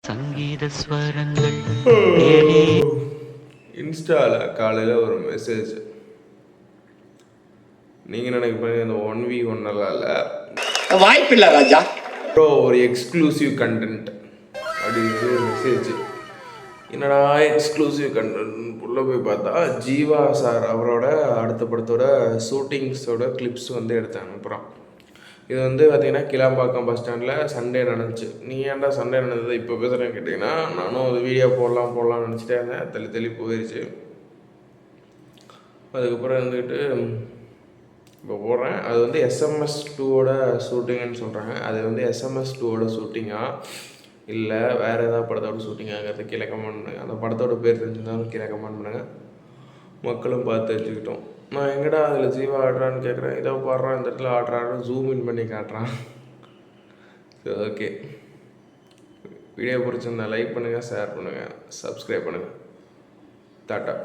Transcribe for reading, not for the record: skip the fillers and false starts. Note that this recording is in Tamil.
சங்கீத ஸ்வரங்கள் இன்ஸ்டாவில் காலையில் ஒரு மெசேஜ். நீங்கள் நினைக்கிறீங்க இந்த 1v1 இல்லை, வாய்ப்பில்லை ராஜா. ப்ரோ ஒரு எக்ஸ்க்ளூசிவ் கண்டென்ட் அப்படிங்கிறது ஒரு மெசேஜ். என்னடா எக்ஸ்க்ளூசிவ் கண்டென்ட் உள்ளே போய் பார்த்தா ஜீவா சார் அவரோட அடுத்த படத்தோட ஷூட்டிங்ஸோட கிளிப்ஸ் வந்து எடுத்து அனுப்புகிறான். இது வந்து பார்த்திங்கன்னா கிளாம்பாக்கம் பஸ் ஸ்டாண்டில் சண்டே நடந்துச்சு. நீ ஏன்டா சண்டே நடந்தது இப்போ பேசுகிறேன்னு கேட்டிங்கன்னா, நானும் அது வீடியோ போடலாம்னு நினச்சிட்டே இருந்தேன். தள்ளி போயிடுச்சு. அதுக்கப்புறம் வந்துக்கிட்டு இப்போ போடுறேன். அது வந்து SMS 2ஓட ஷூட்டிங்குன்னு சொல்கிறாங்க. அது வந்து SMS 2ஓட ஷூட்டிங்கா இல்லை வேறு ஏதாவது படத்தோட ஷூட்டிங்காங்கிறது கீழே கமெண்ட் பண்ணுங்கள். அந்த படத்தோட பேர் தெரிஞ்சிருந்தாலும் கீழே கமெண்ட் பண்ணுங்கள். மக்களும் பார்த்து தெரிஞ்சுக்கிட்டோம். நான் எங்கடா அதில் ஜீவா ஆடுறான்னு கேட்குறேன். இதோ பாடுறான், இந்த இடத்துல ஆடுறான்னு ஜூம் இன் பண்ணி காட்டுறான். ஸோ ஓகே, வீடியோ பிடிச்சிருந்தா லைக் பண்ணுங்கள், ஷேர் பண்ணுங்கள், சப்ஸ்கிரைப் பண்ணுங்கள். டாட்டா.